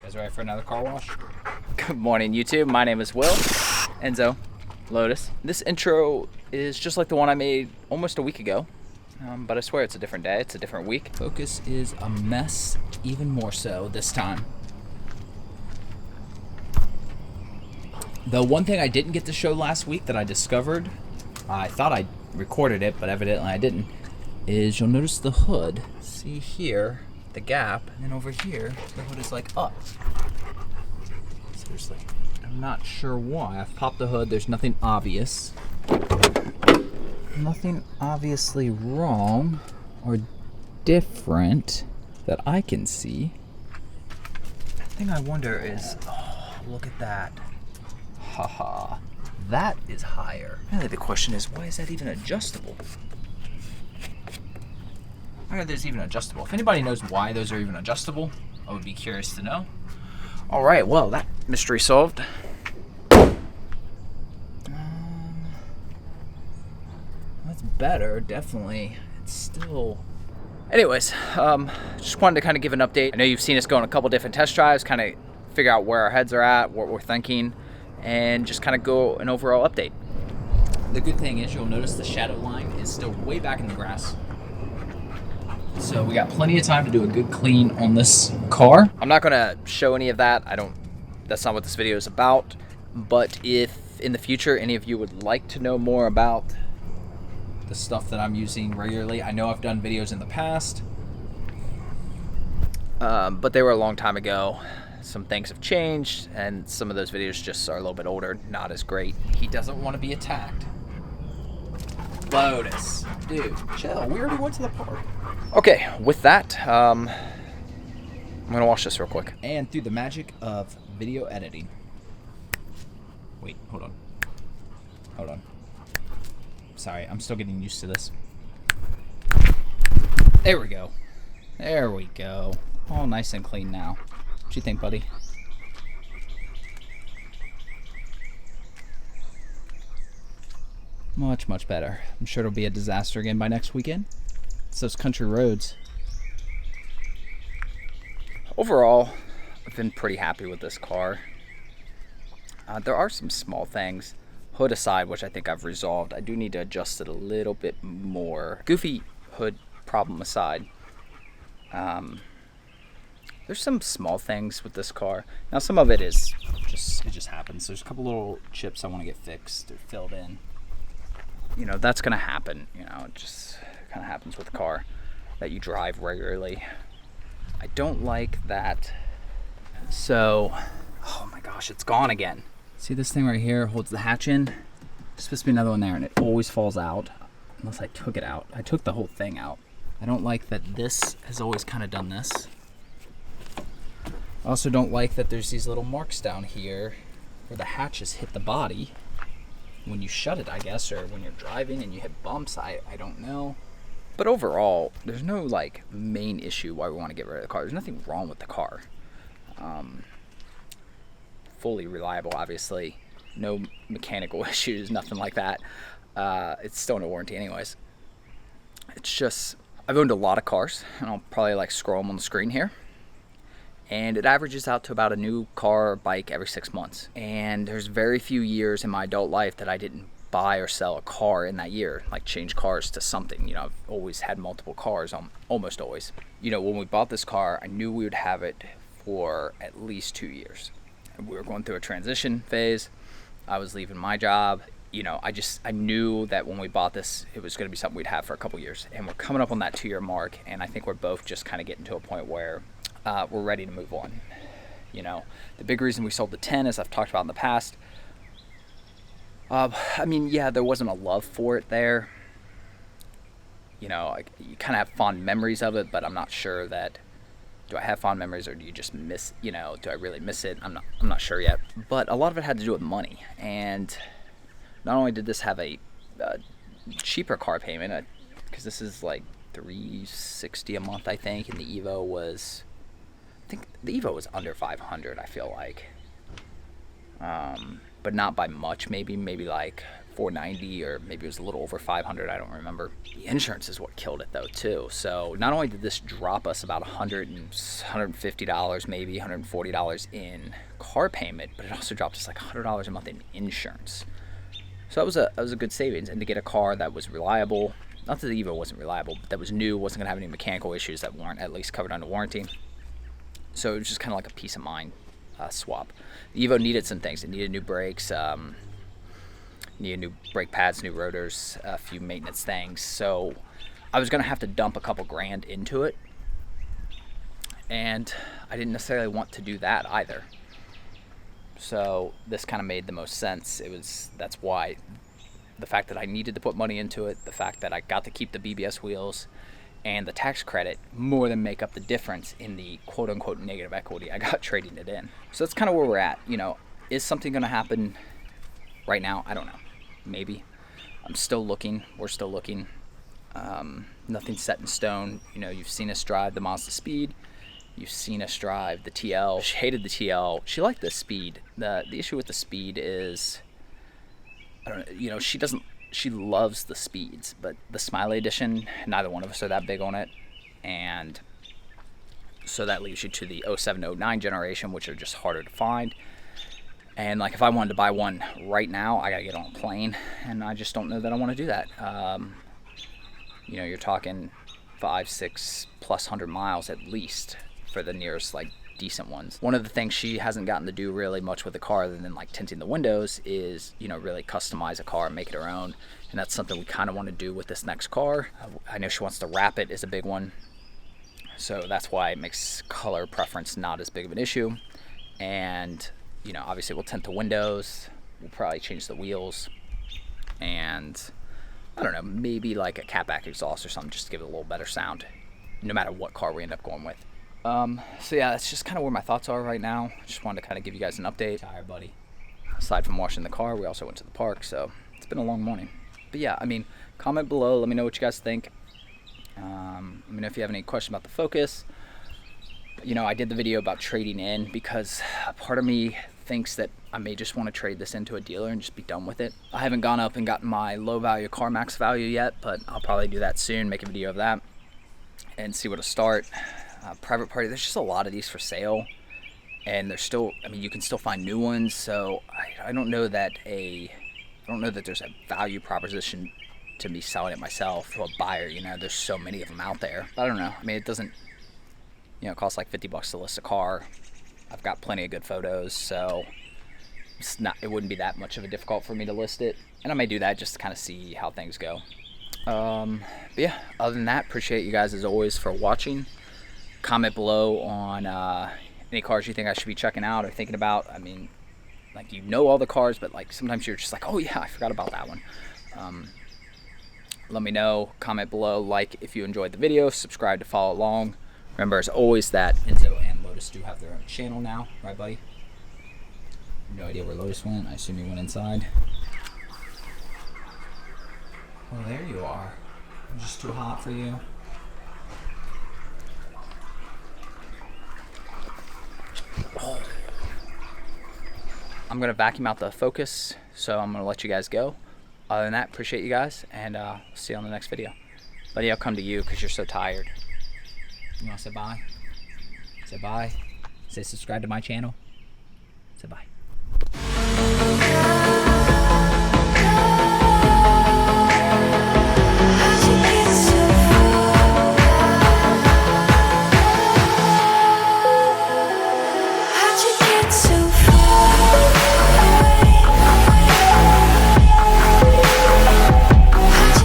guys ready for another car wash? Good morning, YouTube. My name is Will, Enzo, Lotus. This intro is just like the one I made almost a week ago, but I swear it's a different day, it's a different week. Focus is a mess, even more so this time. The one thing I didn't get to show last week that I discovered, I thought I recorded it, but evidently I didn't, is you'll notice the hood. See here, the gap, and then over here, the hood is like up. Seriously, I'm not sure why. I've popped the hood, there's nothing obvious. Nothing obviously wrong or different that I can see. The thing I wonder is, oh, look at that. Haha, that is higher. Really, the question is, why is that even adjustable? Why are those even adjustable? If anybody knows why those are even adjustable, I would be curious to know. All right, well, that mystery solved. That's better, definitely. It's still... Anyways, just wanted to kind of give an update. I know you've seen us go on a couple different test drives, kind of figure out where our heads are at, what we're thinking, and just kind of go an overall update. The good thing is you'll notice the shadow line is still way back in the grass. So we got plenty of time to do a good clean on this car. I'm not gonna show any of that. That's not what this video is about. But if in the future any of you would like to know more about the stuff that I'm using regularly, I know I've done videos in the past, but they were a long time ago. Some things have changed, and some of those videos just are a little bit older, not as great. He doesn't want to be attacked. Lotus, dude, chill. We already went to the park. Okay, with that, I'm gonna wash this real quick. And through the magic of video editing. Wait, hold on. Sorry, I'm still getting used to this. There we go. All nice and clean now. What you think, buddy? Much, much better. I'm sure it'll be a disaster again by next weekend. It's those country roads. Overall, I've been pretty happy with this car. There are some small things, hood aside, which I think I've resolved. I do need to adjust it a little bit more. Goofy hood problem aside, there's some small things with this car. Now, some of it is it just happens. There's a couple little chips I want to get fixed or filled in. You know, that's gonna happen. You know, it just kind of happens with a car that you drive regularly. I don't like that. So, oh my gosh, it's gone again. See this thing right here holds the hatch in? There's supposed to be another one there, and it always falls out unless I took it out. I took the whole thing out. I don't like that this has always kind of done this. I also don't like that there's these little marks down here where the hatches hit the body when you shut it, I guess, or when you're driving and you hit bumps. I don't know. But overall, there's no like main issue why we want to get rid of the car. There's nothing wrong with the car. Fully reliable, obviously. No mechanical issues, nothing like that. It's still under warranty anyways. It's just, I've owned a lot of cars, and I'll probably like scroll them on the screen here. And it averages out to about a new car or bike every 6 months. And there's very few years in my adult life that I didn't buy or sell a car in that year, like change cars to something. You know, I've always had multiple cars, almost always. You know, when we bought this car, I knew we would have it for at least 2 years. We were going through a transition phase. I was leaving my job. You know, I knew that when we bought this, it was going to be something we'd have for a couple years. And we're coming up on that 2-year mark, and I think we're both just kind of getting to a point where we're ready to move on. You know, the big reason we sold the 10, as I've talked about in the past, I mean, yeah, there wasn't a love for it there. You know, you kind of have fond memories of it, but I'm not sure that, do I have fond memories or do you just miss, you know, do I really miss it? I'm not sure yet. But a lot of it had to do with money. And not only did this have a cheaper car payment, because this is like $360 a month, I think, and the Evo was under 500, I feel like. But not by much, maybe like 490 or maybe it was a little over 500, I don't remember. The insurance is what killed it though too. So not only did this drop us about $150, maybe $140 in car payment, but it also dropped us like $100 a month in insurance. So that was a good savings. And to get a car that was reliable, not that the Evo wasn't reliable, but that was new, wasn't gonna have any mechanical issues that weren't at least covered under warranty. So it was just kind of like a peace of mind swap. The Evo needed some things. It needed new brakes, needed new brake pads, new rotors, a few maintenance things. So I was gonna have to dump a couple grand into it, and I didn't necessarily want to do that either. So this kind of made the most sense. That's why the fact that I needed to put money into it, the fact that I got to keep the BBS wheels and the tax credit more than make up the difference in the quote unquote negative equity I got trading it in. So that's kind of where we're at. You know, is something going to happen right now? I don't know. Maybe. I'm still looking. We're still looking. Nothing's set in stone. You know, you've seen us drive the MazzdaSpeed. You've seen us drive the TL. She hated the TL. She liked the Speed. The issue with the Speed is, I don't know, you know, she loves the Speeds, but the Smiley Edition, neither one of us are that big on it. And so that leaves you to the 07, 09 generation, which are just harder to find. And like if I wanted to buy one right now, I gotta get on a plane, and I just don't know that I want to do that. You know, you're talking 500+ miles at least for the nearest like decent ones. One of the things she hasn't gotten to do really much with the car other than like tinting the windows is, you know, really customize a car and make it her own. And that's something we kind of want to do with this next car. I know she wants to wrap it, is a big one. So that's why it makes color preference not as big of an issue. And, you know, obviously we'll tint the windows. We'll probably change the wheels. And I don't know, maybe like a catback exhaust or something just to give it a little better sound, no matter what car we end up going with. So yeah, that's just kind of where my thoughts are right now. Just wanted to kind of give you guys an update. Tired, buddy. Aside from washing the car, we also went to the park, so it's been a long morning. But yeah, I mean, comment below. Let me know what you guys think. Let me know if you have any questions about the Focus. You know, I did the video about trading in because a part of me thinks that I may just want to trade this into a dealer and just be done with it. I haven't gone up and gotten my low value car max value yet, but I'll probably do that soon, make a video of that and see where to start. Private party, there's just a lot of these for sale, and there's still, I mean, you can still find new ones. So I don't know that there's a value proposition to me selling it myself to a buyer. You know, there's so many of them out there. But I don't know. I mean, it doesn't, you know, it costs like $50 to list a car. I've got plenty of good photos, so it wouldn't be that much of a difficult for me to list it. And I may do that just to kind of see how things go. But yeah, other than that, appreciate you guys as always for watching. Comment below on any cars you think I should be checking out or thinking about. I mean, like, you know all the cars, but like sometimes you're just like, oh yeah, I forgot about that one. Let me know. Comment below. Like if you enjoyed the video. Subscribe to follow along. Remember, as always, that Enzo and Lotus do have their own channel now, right, buddy? No idea where Lotus went. I assume he went inside. Well, there you are. I'm just too hot for you. Oh. I'm gonna vacuum out the Focus, so I'm gonna let you guys go. Other than that, appreciate you guys, and see you on the next video. Buddy, I'll come to you because you're so tired. You wanna say bye? Say bye. Say subscribe to my channel. Say bye.